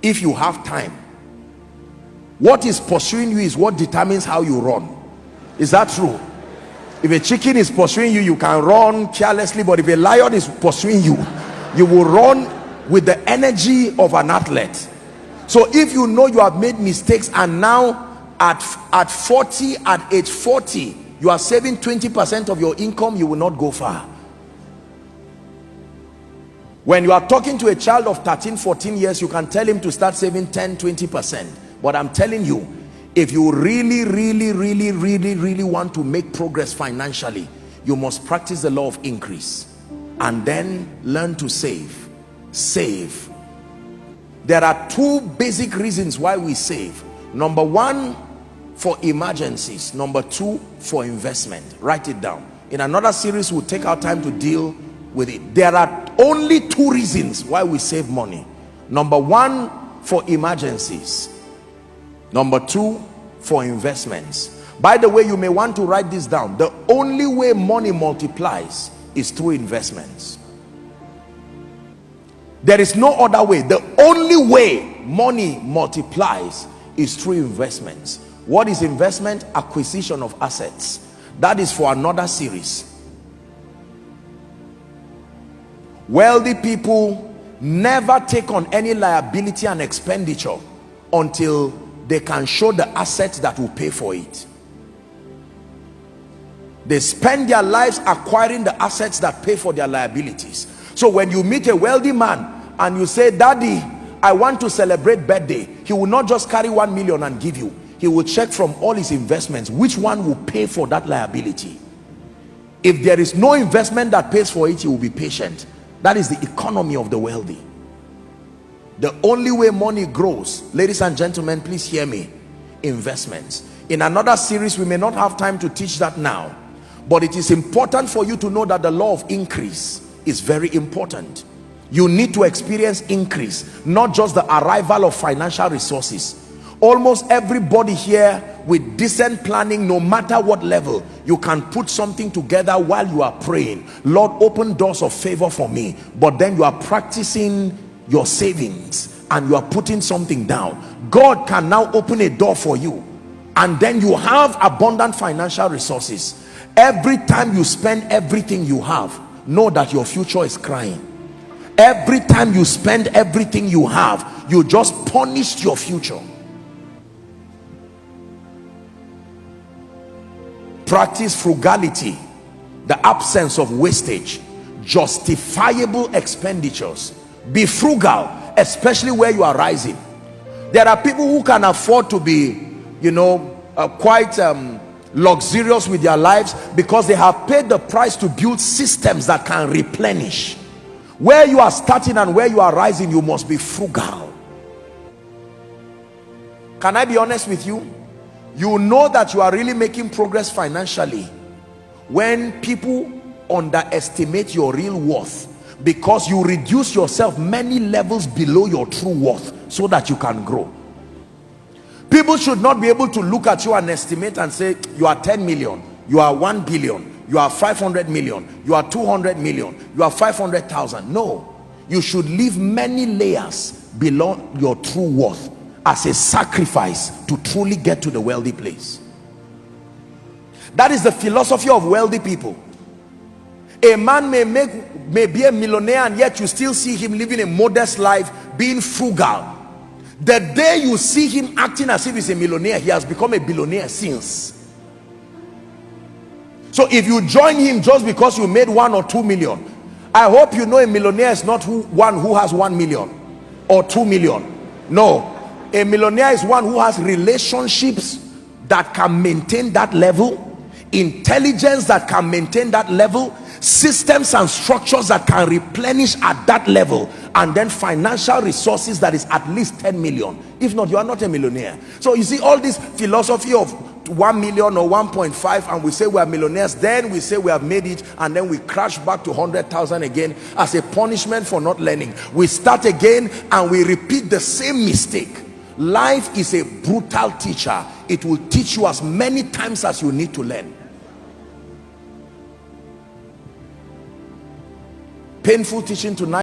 if you have time. What is pursuing you is what determines how you run. Is that true? If a chicken is pursuing you, you can run carelessly, but if a lion is pursuing you, you will run with the energy of an athlete. So if you know you have made mistakes, and now at age 40 you are saving 20% of your income, you will not go far. When you are talking to a child of 13-14 years, you can tell him to start saving 10-20%, but I'm telling you, if you really want to make progress financially, you must practice the law of increase and then learn to save. There are two basic reasons why we save. Number one, for emergencies. Number two, for investment. Write it down. In another series, we'll take our time to deal with it. There are only two reasons why we save money. Number one, for emergencies. Number two, for investments. By the way, you may want to write this down. The only way money multiplies is through investments. There is no other way. The only way money multiplies is through investments. What is investment? Acquisition of assets. That is for another series. Wealthy people never take on any liability and expenditure until they can show the assets that will pay for it. They spend their lives acquiring the assets that pay for their liabilities. So when you meet a wealthy man and you say, "Daddy, I want to celebrate birthday," he will not just carry 1 million and give you. He will check from all his investments which one will pay for that liability. If there is no investment that pays for it, he will be patient. That is the economy of the wealthy. The only way money grows, ladies and gentlemen, please hear me, investments. In another series, we may not have time to teach that now, but it is important for you to know that the law of increase is very important. You need to experience increase, not just the arrival of financial resources. Almost everybody here with decent planning, no matter what level, you can put something together while you are praying. Lord, open doors of favor for me. But then you are practicing your savings and you are putting something down. God can now open a door for you, and then you have abundant financial resources. Every time you spend everything you have, know that your future is crying. Every time you spend everything you have, you just punished your future. Practice frugality, the absence of wastage, justifiable expenditures. Be frugal, especially where you are rising. There are people who can afford to be, quite luxurious with their lives because they have paid the price to build systems that can replenish. Where you are starting and where you are rising, you must be frugal. Can I be honest with you? You know that you are really making progress financially when people underestimate your real worth, because you reduce yourself many levels below your true worth so that you can grow. People should not be able to look at you and estimate and say, you are 10 million, you are 1 billion, you are 500 million, you are 200 million, you are 500,000. No, you should leave many layers below your true worth as a sacrifice to truly get to the wealthy place. That is the philosophy of wealthy people. A man may be a millionaire, and yet you still see him living a modest life, being frugal. The day you see him acting as if he's a millionaire, he has become a billionaire since. So if you join him just because you made 1 or 2 million, I hope you know a millionaire is not one who has 1 million or 2 million. No, a millionaire is one who has relationships that can maintain that level, intelligence that can maintain that level, systems and structures that can replenish at that level, and then financial resources that is at least 10 million. If not, you are not a millionaire. So you see all this philosophy of 1 million or 1.5, and we say we are millionaires, then we say we have made it, and then we crash back to 100,000 again as a punishment for not learning. We start again and we repeat the same mistake. Life is a brutal teacher. It will teach you as many times as you need to learn. Painful teaching tonight.